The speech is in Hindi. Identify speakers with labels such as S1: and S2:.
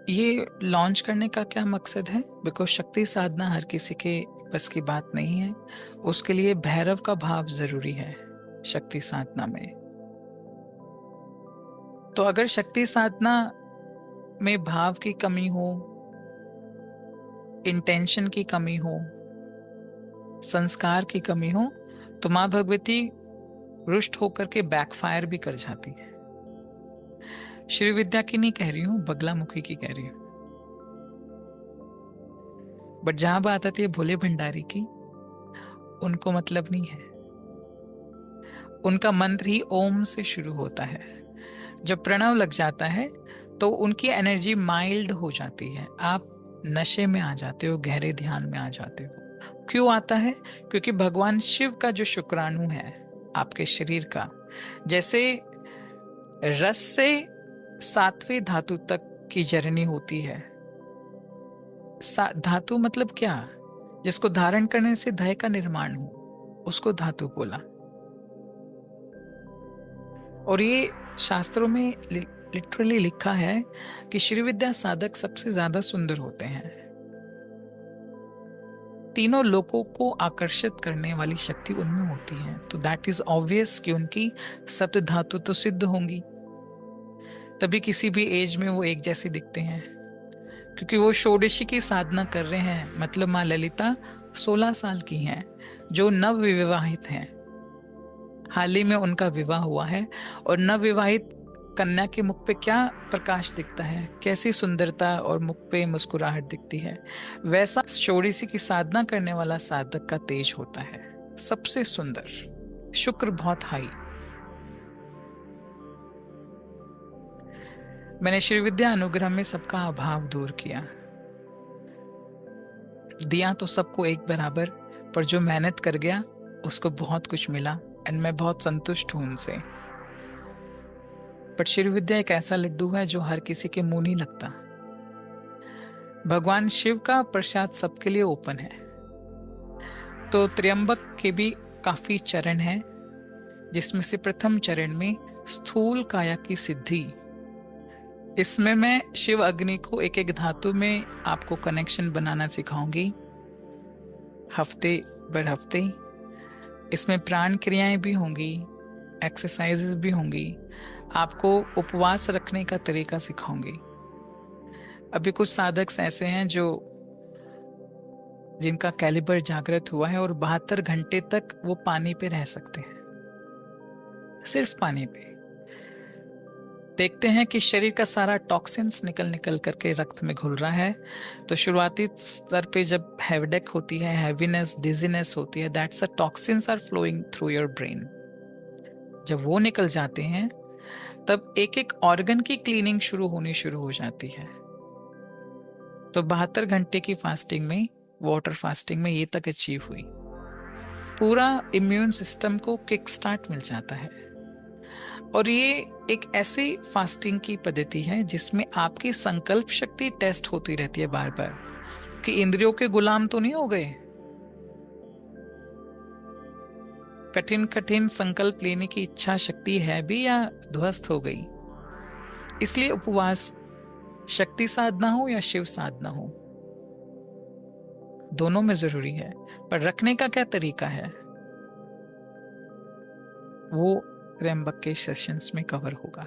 S1: ये लॉन्च करने का क्या मकसद है? बिकॉज शक्ति साधना हर किसी के बस की बात नहीं है। उसके लिए भैरव का भाव जरूरी है शक्ति साधना में। तो अगर शक्ति साधना में भाव की कमी हो, इंटेंशन की कमी हो, संस्कार की कमी हो, तो माँ भगवती रुष्ट होकर के बैकफायर भी कर जाती है। श्री विद्या की नहीं कह रही हूँ, बगला मुखी की कह रही हूँ। बट जहां बात आती है भोले भंडारी की, उनको मतलब नहीं है। उनका मंत्र ही ओम से शुरू होता है। जब प्रणव लग जाता है तो उनकी एनर्जी माइल्ड हो जाती है। आप नशे में आ जाते हो, गहरे ध्यान में आ जाते हो। क्यों आता है? क्योंकि भगवान शिव का जो शुक्राणु है आपके शरीर का, जैसे रस से सातवें धातु तक की जर्नी होती है। धातु मतलब क्या? जिसको धारण करने से धय का निर्माण हो, उसको धातु बोला। और ये शास्त्रों में लिटरली लिखा है कि श्री विद्या साधक सबसे ज्यादा सुंदर होते हैं। तीनों लोगों को आकर्षित करने वाली शक्ति उनमें होती है। तो दैट इज ऑब्वियस कि उनकी सप्त धातु तो सिद्ध होंगी, तभी किसी भी एज में वो एक जैसे दिखते हैं। क्योंकि वो षोडशी की साधना कर रहे हैं। मतलब माँ ललिता 16 साल की हैं, जो नव विवाहित हैं। हाल ही में उनका विवाह हुआ है। और नव विवाहित कन्या के मुख पे क्या प्रकाश दिखता है, कैसी सुंदरता, और मुख पे मुस्कुराहट दिखती है। वैसा षोडशी की साधना करने वाला साधक का तेज होता है, सबसे सुंदर। शुक्र बहुत हाई। मैंने श्री विद्या अनुग्रह में सबका अभाव दूर किया। दिया तो सबको एक बराबर, पर जो मेहनत कर गया उसको बहुत कुछ मिला। एंड मैं बहुत संतुष्ट हूं उनसे। बट श्री विद्या एक ऐसा लड्डू है जो हर किसी के मुंह नहीं लगता। भगवान शिव का प्रसाद सबके लिए ओपन है। तो त्र्यंबक के भी काफी चरण हैं, जिसमें से प्रथम चरण में स्थूल काया की सिद्धि। इसमें मैं शिव अग्नि को एक एक धातु में आपको कनेक्शन बनाना सिखाऊंगी, हफ्ते बर हफ्ते। इसमें प्राण क्रियाएं भी होंगी, एक्सरसाइजेस भी होंगी, आपको उपवास रखने का तरीका सिखाऊंगी। अभी कुछ साधक ऐसे हैं जो जिनका कैलिबर जागृत हुआ है और 72 घंटे तक वो पानी पे रह सकते हैं, सिर्फ पानी पे। देखते हैं कि शरीर का सारा टॉक्सिन्स निकल निकल करके रक्त में घुल रहा है। तो शुरुआती स्तर पे जब हेडेक होती है, हैवीनेस, डिजीनेस होती है, that's a toxins are flowing through your brain. जब वो निकल जाते हैं तब एक एक ऑर्गन की क्लीनिंग शुरू हो जाती है। तो 72 घंटे की फास्टिंग में, वाटर फास्टिंग में, ये तक अचीव हुई। पूरा इम्यून सिस्टम को किक स्टार्ट मिल जाता है। और ये एक ऐसी फास्टिंग की पद्धति है जिसमें आपकी संकल्प शक्ति टेस्ट होती रहती है बार बार, कि इंद्रियों के गुलाम तो नहीं हो गए। कठिन कठिन संकल्प लेने की इच्छा शक्ति है भी या ध्वस्त हो गई। इसलिए उपवास शक्ति साधना हो या शिव साधना हो, दोनों में जरूरी है। पर रखने का क्या तरीका है, वो त्र्यंबक के सेशंस में कवर होगा।